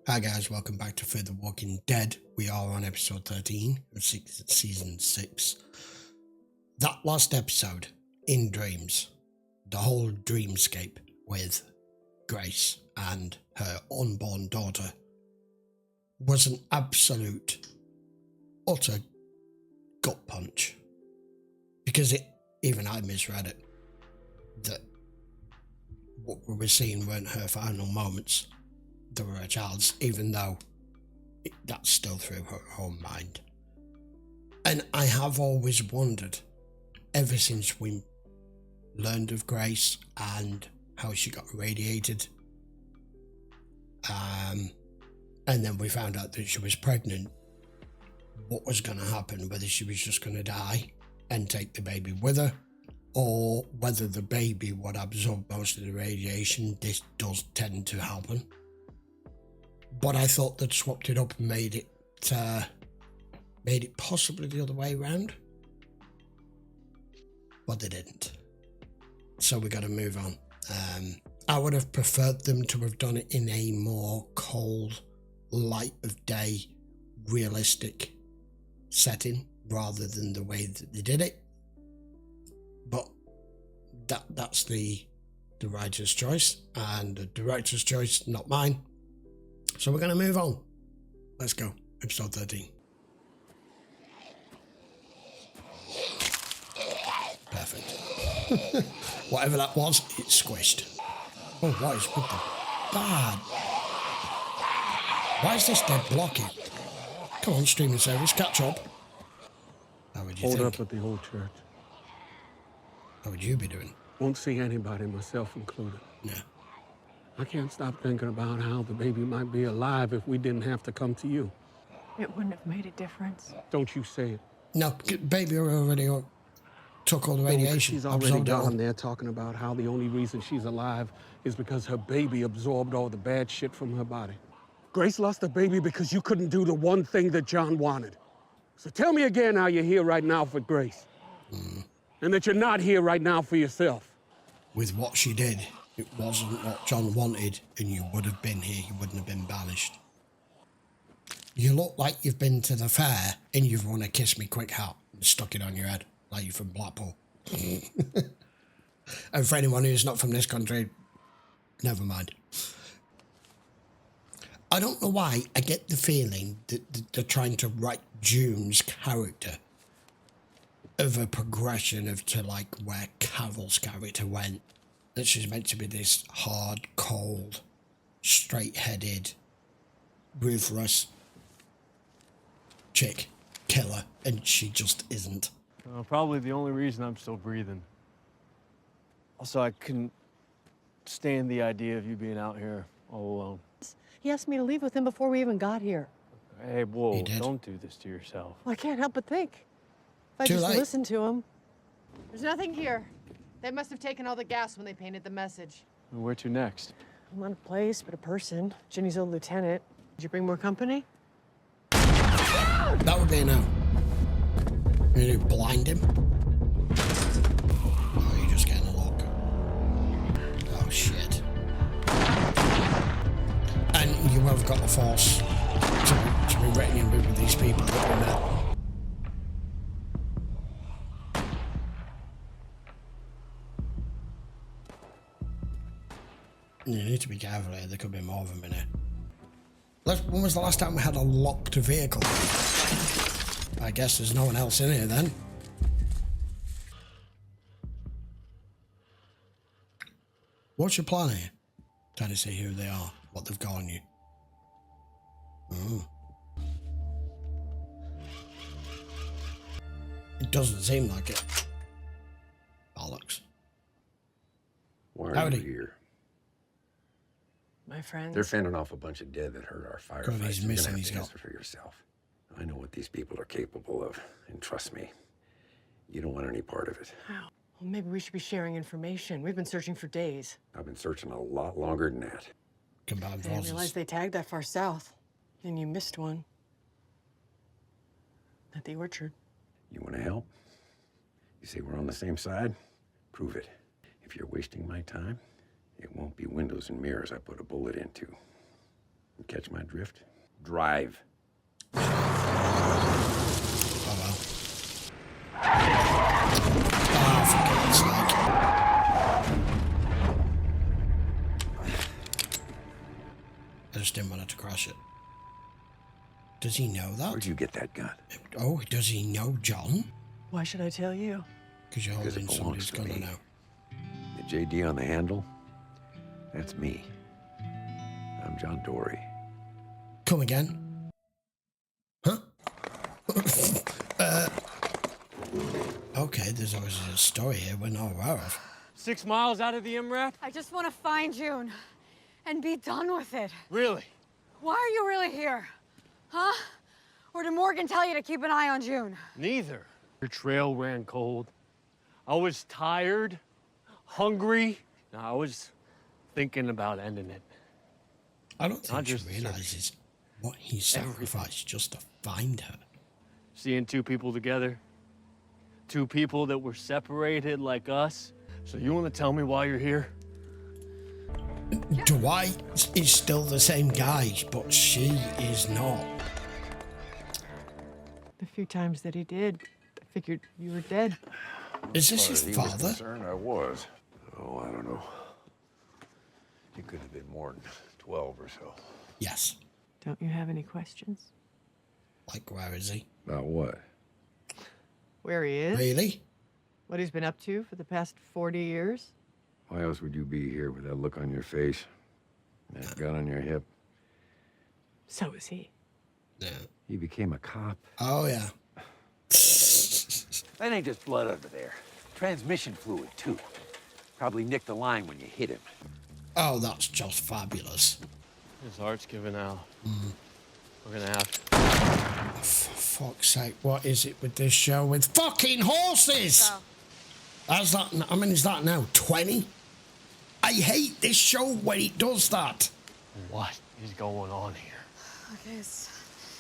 Hi guys, welcome back to Fear the Walking Dead. We are on episode 13 of season 6. That last episode, in dreams, the whole dreamscape with Grace and her unborn daughter was an absolute, utter gut punch. Because even I misread it. That what we were seeing weren't her final moments. They were a child's, even though that's still through her own mind. And I have always wondered, ever since we learned of Grace and how she got irradiated, and then we found out that she was pregnant, what was going to happen, whether she was just going to die and take the baby with her, or whether the baby would absorb most of the radiation. This does tend to happen. But I thought they'd swapped it up and made it possibly the other way around. But they didn't. So we got to move on. I would have preferred them to have done it in a more cold, light of day, realistic setting rather than the way that they did it. But that's the writer's choice and the director's choice, not mine. So we're going to move on. Let's go. Episode 13. Perfect. Whatever that was, it squished. Oh, what is with the bad? Why is this dead blocking? Come on, streaming service, catch up. How would you Hold think? up at the old church. How would you be doing? Won't see anybody, myself included. No. I can't stop thinking about how the baby might be alive if we didn't have to come to you. It wouldn't have made a difference. Don't you say it. No, baby already took all the radiation. She's already down there talking about how the only reason she's alive is because her baby absorbed all the bad shit from her body. Grace lost her baby because you couldn't do the one thing that John wanted. So tell me again how you're here right now for Grace. And that you're not here right now for yourself. With what she did, it wasn't what John wanted, and you would have been here. You wouldn't have been banished. You look like you've been to the fair and you've won a Kiss Me Quick hat and stuck it on your head, like you're from Blackpool. And for anyone who's not from this country, never mind. I don't know why I get the feeling that they're trying to write June's character of a progression of to like where Carol's character went. That she's meant to be this hard, cold, straight-headed, ruthless chick killer, and she just isn't. Probably the only reason I'm still breathing. Also, I couldn't stand the idea of you being out here all alone. He asked me to leave with him before we even got here. Hey, whoa, He did. don't do this to yourself. Well, I can't help but think. If I Too just late. listen to him. There's nothing here. They must have taken all the gas when they painted the message. Where to next? Not a place, but a person. Ginny's old lieutenant. Did you bring more company? That would be a no. You blind him? Oh, you're just getting a look. Oh, shit. And you have got the force to be reckoning with these people that we met. You need to be careful here. There could be more of them in here. When was the last time we had a locked vehicle? I guess there's no one else in here then. What's your plan here? Trying to see who they are, what they've got on you. It doesn't seem like it. Bollocks. Why are Howdy. you here? My friends. They're fending off a bunch of dead that hurt our God, firefighters. he's You're missing, gonna have he's to got- answer for yourself. I know what these people are capable of, and trust me, you don't want any part of it. Wow. Well, maybe we should be sharing information. We've been searching for days. I've been searching a lot longer than that. Combined I didn't realize forces. they tagged that far south. And you missed one. At the orchard. You want to help? You say we're on the same side? Prove it. If you're wasting my time, it won't be windows and mirrors I put a bullet into. You catch my drift? Drive. Oh well. Oh, for God's sake. I just didn't want it to crash it. Does he know that? Where'd you get that gun? Oh, does he know John? Why should I tell you? Because you're Because it holding belongs somebody's to gun me. now. The J.D. on the handle? That's me. I'm John Dory. Come again? Huh? Okay, there's always a story here we're not aware of. 6 miles out of the MRAP? I just want to find June and be done with it. Really? Why are you really here? Huh? Or did Morgan tell you to keep an eye on June? Neither. Your trail ran cold. I was tired, hungry. I was thinking about ending it. I don't Not think she just realizes what he sacrificed just to find her. Seeing two people together, two people that were separated like us. So you want to tell me why you're here? Dwight is still the same guy, but she is not. The few times that he did, I figured you were dead. Is this As his far as he was father? concerned, I was. Oh, I don't know. He could have been more than 12 or so. Yes. Don't you have any questions? Like, where is he? About what? Where he is? Really? What he's been up to for the past 40 years? Why else would you be here with that look on your face? That gun on your hip? So is he. Yeah. He became a cop. Oh, yeah. That ain't just blood under there. Transmission fluid, too. Probably nicked the line when you hit him. Oh, that's just fabulous. His heart's giving out. We're gonna have to. For fuck's sake, what is it with this show with fucking horses? How's that? I mean, is that now 20? I hate this show when it does that. What is going on here? Okay, it's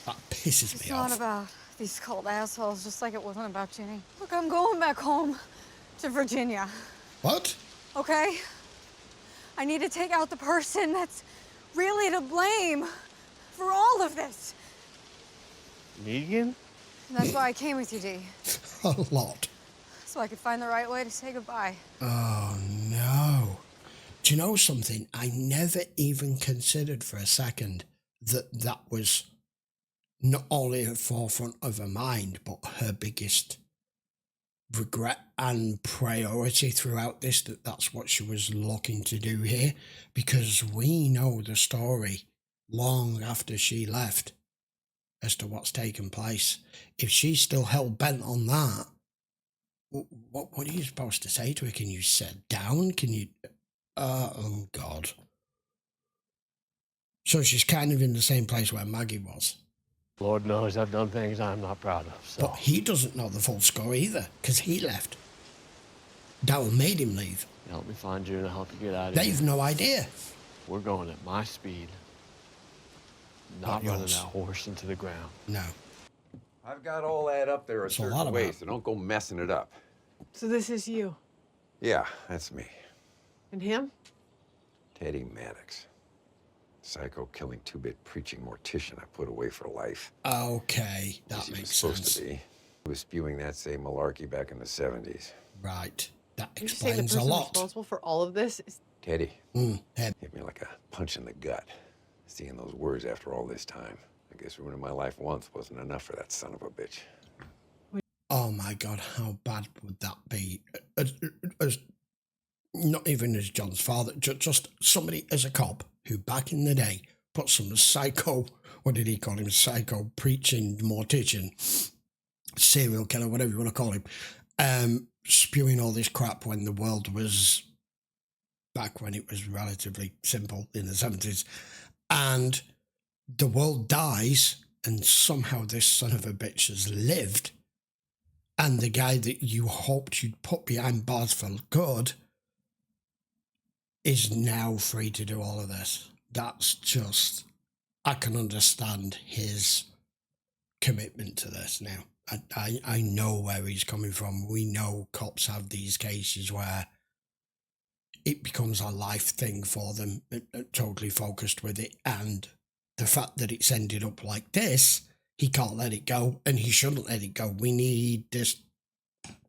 That pisses me not off. about these cold assholes, just like it wasn't about Ginny. Look, I'm going back home to Virginia, What? okay? I need to take out the person that's really to blame for all of this. Negan? And that's why I came with you, Dee. A lot. So I could find the right way to say goodbye. Oh, no. Do you know something? I never even considered for a second that that was not only her forefront of her mind, but her biggest regret and priority throughout this, that's what she was looking to do here, because we know the story long after she left as to what's taken place. If she's still hell-bent on that, what are you supposed to say to her? Can you sit down? Can you... oh, God. So she's kind of in the same place where Maggie was. Lord knows I've done things I'm not proud of, so. But he doesn't know the full score either, because he left. Darryl made him leave. Help me find June, I'll help you get out of They've here. no idea. We're going at my speed. Not Not running yours. that horse into the ground. No. I've got all that up there a It's a lot certain of way, that. so don't go messing it up. So this is you. Yeah, that's me. And him? Teddy Maddox. Psycho killing two-bit preaching mortician I put away for life. Okay, As that he was makes supposed sense. to be. He was spewing that same malarkey back in the 70s. Right. That Did you say the explains a person lot. responsible for all of this is... Teddy Him. hit me like a punch in the gut. Seeing those words after all this time. I guess ruining my life once wasn't enough for that son of a bitch. Oh my God, how bad would that be? As not even as John's father, just somebody as a cop who back in the day put some psycho, what did he call him? Psycho preaching mortician, serial killer, whatever you want to call him, spewing all this crap when the world was back when it was relatively simple in the 70s. And the world dies, and somehow this son of a bitch has lived. And the guy that you hoped you'd put behind bars for good is now free to do all of this. That's just, I can understand his commitment to this now. I know where he's coming from. We know cops have these cases where it becomes a life thing for them, totally focused with it, and the fact that it's ended up like this, he can't let it go, and he shouldn't let it go. We need this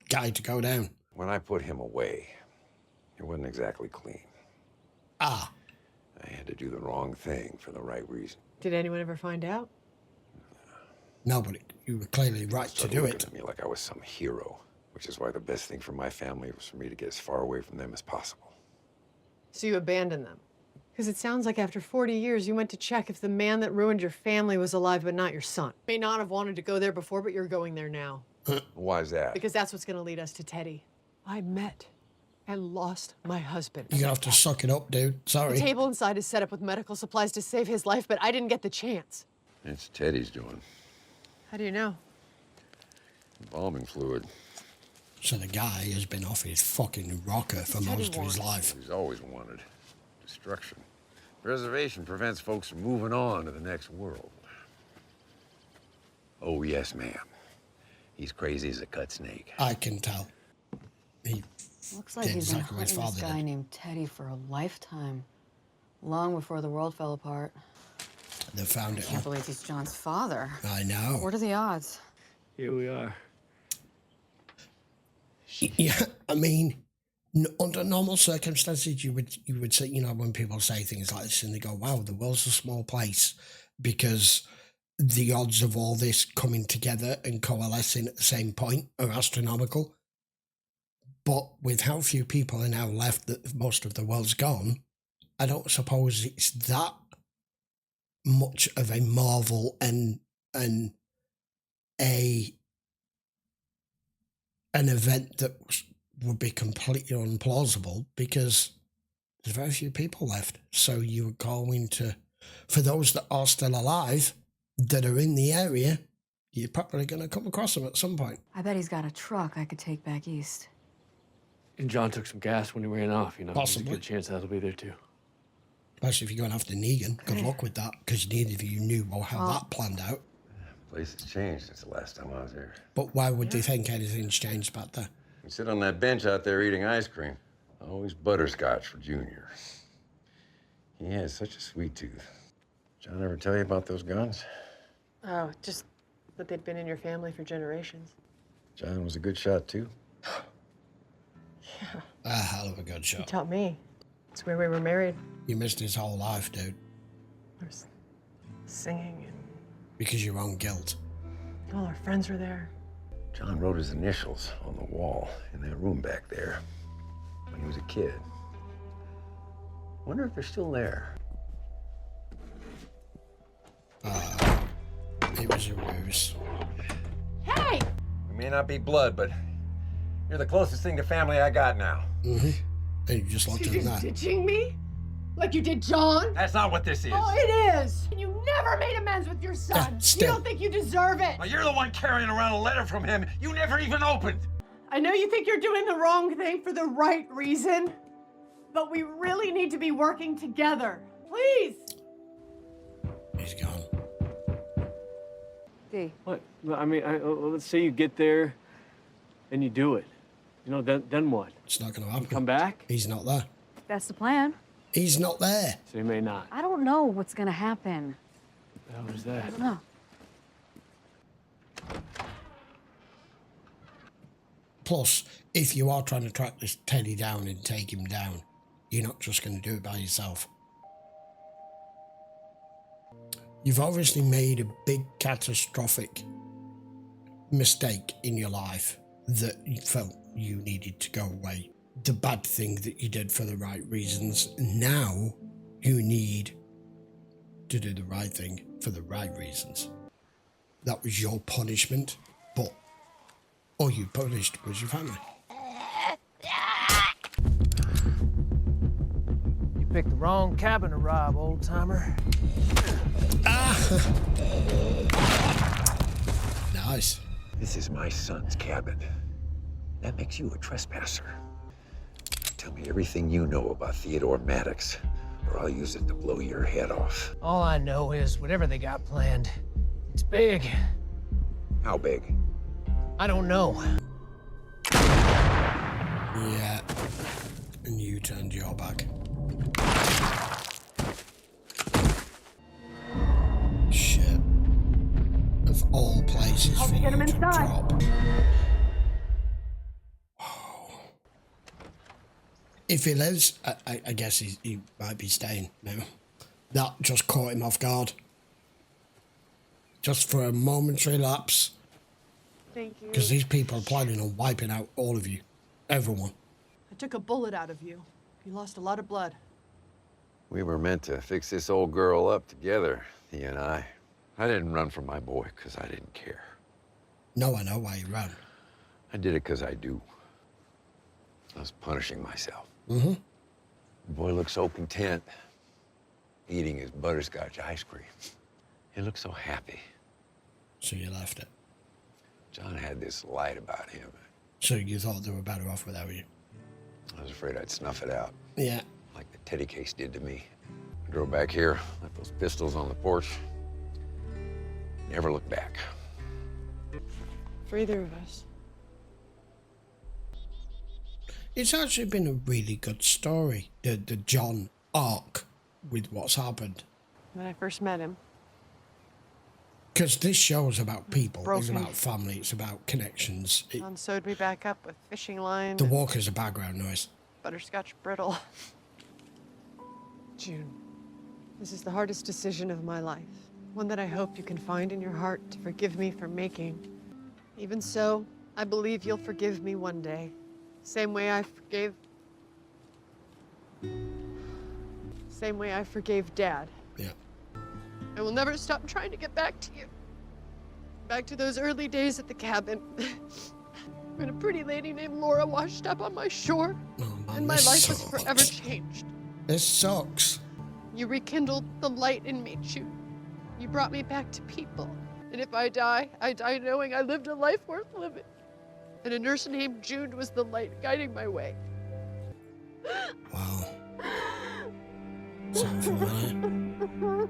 guy to go down. When I put him away, it wasn't exactly clean. Ah. I had to do the wrong thing for the right reason. Did anyone ever find out? No, but you were clearly right to do it. At me like I was some hero, which is why the best thing for my family was for me to get as far away from them as possible. So you abandoned them? Because it sounds like after 40 years, you went to check if the man that ruined your family was alive but not your son. May not have wanted to go there before, but you're going there now. Why is that? Because that's what's going to lead us to Teddy. I met and lost my husband. You're going to have to suck it up, dude. Sorry. The table inside is set up with medical supplies to save his life, but I didn't get the chance. It's Teddy's doing. How do you know? Embalming fluid. So the guy has been off his fucking rocker for most of his life. He's always wanted destruction. Preservation prevents folks from moving on to the next world. Oh, yes, ma'am. He's crazy as a cut snake. I can tell. He Looks like did he's been exactly what his hunting this father guy did. named Teddy for a lifetime. Long before the world fell apart. They found it. I can't believe he's John's father. I know. What are the odds? Here we are. Yeah, I mean, under normal circumstances, you would say, you know, when people say things like this and they go, wow, the world's a small place, because the odds of all this coming together and coalescing at the same point are astronomical. But with how few people are now left that most of the world's gone, I don't suppose it's that much of a marvel and an event that would be completely implausible, because there's very few people left. So you're going to, for those that are still alive, that are in the area, you're probably going to come across them at some point. I bet he's got a truck I could take back east. And John took some gas when he ran off, you know. Possibly. There's a good chance that'll be there, too. Especially if you're going after Negan. Good luck with that, because neither of you knew how that planned out. Place has changed since the last time I was here. But why would they think anything's changed back there? We sit on that bench out there eating ice cream. Always butterscotch for Junior. He has such a sweet tooth. John ever tell you about those guns? Oh, just that they'd been in your family for generations. John was a good shot, too. Yeah. A hell of a good He shot. taught me. It's where we were married. You missed his whole life, dude, There was singing and because your own guilt. all our friends were there. John wrote his initials on the wall in that room back there when he was a kid. Wonder if they're still there. It was a ruse. Hey! We may not be blood, but you're the closest thing to family I got now. Mm-hmm. And you just looked at him You're there. ditching me? Like you did John? That's not what this is. Oh, it is! And you never made amends with your son. Yeah, You still. don't think you deserve it. Well, you're the one carrying around a letter from him you never even opened. I know you think you're doing the wrong thing for the right reason, but we really need to be working together. Please! He's gone. D. What? Well, I mean, let's say you get there and you do it. You know, then what? It's not going to happen. Come back? He's not there. That's the plan. He's not there. So you may not. I don't know what's gonna happen. How was that? I don't know. Plus, if you are trying to track this Teddy down and take him down, you're not just going to do it by yourself. You've obviously made a big catastrophic mistake in your life that you felt you needed to go away. The bad thing that you did for the right reasons. Now you need to do the right thing for the right reasons. That was your punishment, but all you punished was your family. You picked the wrong cabin to rob, old-timer. Nice. This is my son's cabin. That makes you a trespasser. Tell me everything you know about Theodore Maddox, or I'll use it to blow your head off. All I know is whatever they got planned, it's big. How big? I don't know. Yeah. And you turned your back. This is for get him you to inside. drop. Whoa. If he lives, I guess he might be staying now. That just caught him off guard. Just for a momentary lapse. Thank you. Because these people are planning on wiping out all of you. Everyone. I took a bullet out of you. You lost a lot of blood. We were meant to fix this old girl up together, he and I. I didn't run from my boy because I didn't care. No, I know why you ran. I did it because I do. I was punishing myself. Mm-hmm. The boy looked so content, eating his butterscotch ice cream. He looked so happy. So you left it. John had this light about him. So you thought they were better off without you? I was afraid I'd snuff it out, Yeah. like the Teddy case did to me. I drove back here, left those pistols on the porch. Never looked back. For either of us. It's actually been a really good story, the John arc with what's happened. When I first met him, Because this show is about people, it's Broken. about family, it's about connections. John sewed me back up with fishing line, The walker's a background noise. butterscotch brittle. June, this is the hardest decision of my life. One that I hope you can find in your heart to forgive me for making. Even so, I believe you'll forgive me one day. Same way I forgave Dad. Yeah. I will never stop trying to get back to you. Back to those early days at the cabin. When a pretty lady named Laura washed up on my shore, Oh, man, and my this life was sucks. forever changed. This sucks. You rekindled the light in me, June. You brought me back to people. And if I die knowing I lived a life worth living. And a nurse named June was the light guiding my way. Wow. Something familiar.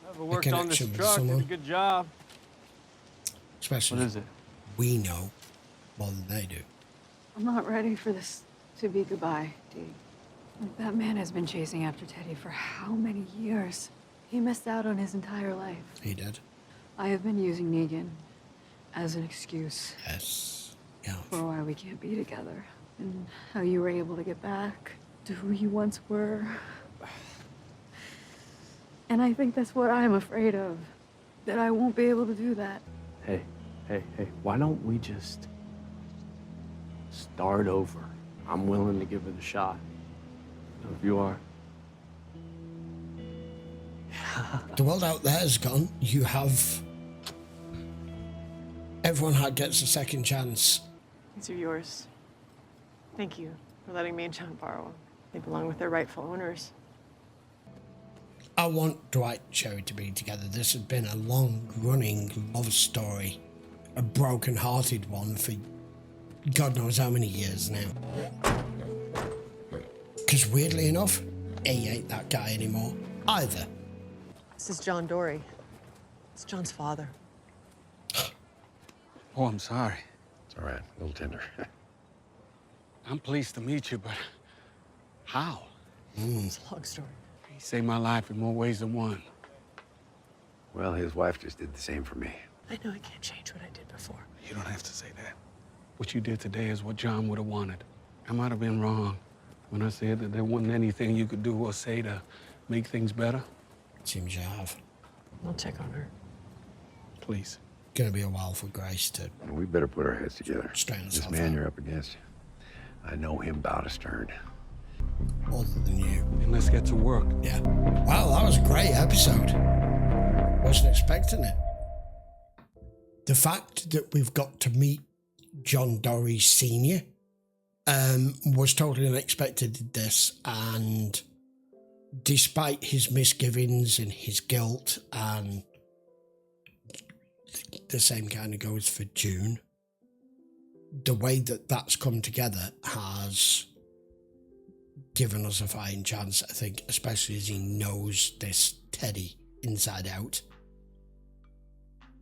Whoever worked on this connection with truck did a someone. good job. Especially What is it? we know more than they do. I'm not ready for this to be goodbye, Dee. Like, that man has been chasing after Teddy for how many years? He missed out on his entire life. He did. I have been using Negan as an excuse Yes. Yeah. for why we can't be together. And how you were able to get back to who you once were. And I think that's what I'm afraid of. That I won't be able to do that. Hey, why don't we just start over? I'm willing to give it a shot. If you are. The world out there is gone. You have... Everyone gets a second chance. These are yours. Thank you for letting me and John borrow them. They belong with their rightful owners. I want Dwight and Sherry to be together. This has been a long-running love story. A broken-hearted one for God knows how many years now. Because weirdly enough, he ain't that guy anymore either. This is John Dory. It's John's father. Oh, I'm sorry. It's all right, a little tender. I'm pleased to meet you, but how? It's a long story. He saved my life in more ways than one. Well, his wife just did the same for me. I know I can't change what I did before. You don't have to say that. What you did today is what John would have wanted. I might have been wrong when I said that there wasn't anything you could do or say to make things better. Seems you have. I'll check on her. Please. Gonna be a while for Grace to... We better put our heads together. Straighten This herself man out. you're up against, I know him bow to stern. Other than you. And let's get to work. Yeah. Wow, that was a great episode. Wasn't expecting it. The fact that we've got to meet John Dory Sr. Was totally unexpected in this, and despite his misgivings and his guilt, and the same kind of goes for June, the way that that's come together has given us a fighting chance, I think, especially as he knows this Teddy inside out.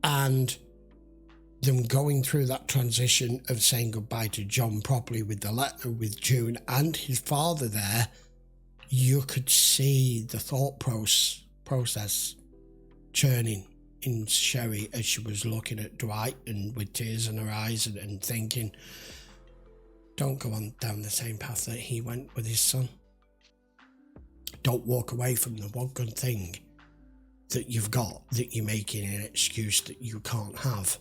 And them going through that transition of saying goodbye to John properly with the letter with June and his father there, you could see the thought process churning in Sherry as she was looking at Dwight and with tears in her eyes and thinking, don't go on down the same path that he went with his son. Don't walk away from the one good thing that you've got, that you're making an excuse that you can't have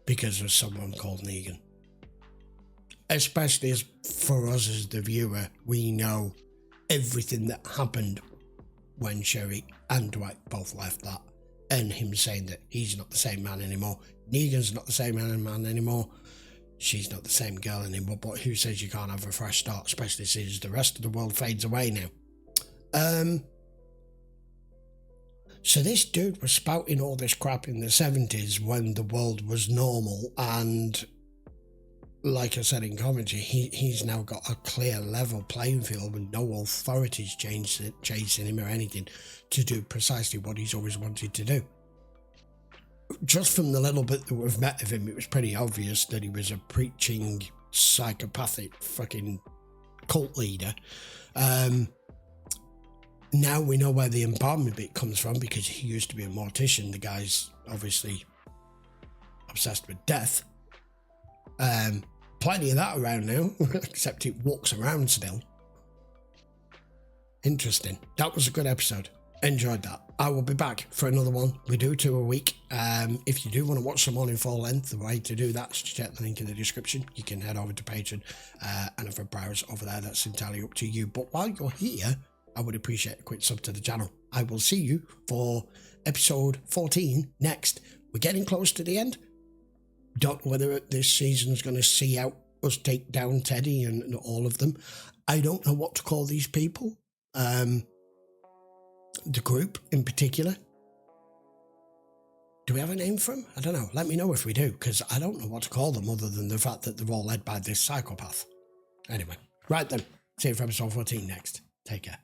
because of someone called Negan. Especially as for us as the viewer, we know everything that happened when Sherry and Dwight both left that, and him saying that he's not the same man anymore, Negan's not the same man anymore, she's not the same girl anymore, but who says you can't have a fresh start, especially since the rest of the world fades away now. So this dude was spouting all this crap in the 70s when the world was normal, and like I said in commentary, he's now got a clear level playing field with no authorities chasing him or anything to do precisely what he's always wanted to do. Just from the little bit that we've met of him, it was pretty obvious that he was a preaching, psychopathic fucking cult leader. Now we know where the embalming bit comes from, because he used to be a mortician. The guy's obviously obsessed with death. Plenty of that around now, except it walks around still. Interesting. That was a good episode. Enjoyed that. I will be back for another one. We do 2 a week. If you do want to watch some more in full length, the way to do that is to check the link in the description. You can head over to Patreon and have a browse over there. That's entirely up to you. But while you're here, I would appreciate a quick sub to the channel. I will see you for episode 14 next. We're getting close to the end. Don't know whether this season's going to see out us take down Teddy and all of them. I don't know what to call these people. The group in particular. Do we have a name for them? I don't know. Let me know if we do, because I don't know what to call them other than the fact that they're all led by this psychopath. Anyway, right then. See you for episode 14 next. Take care.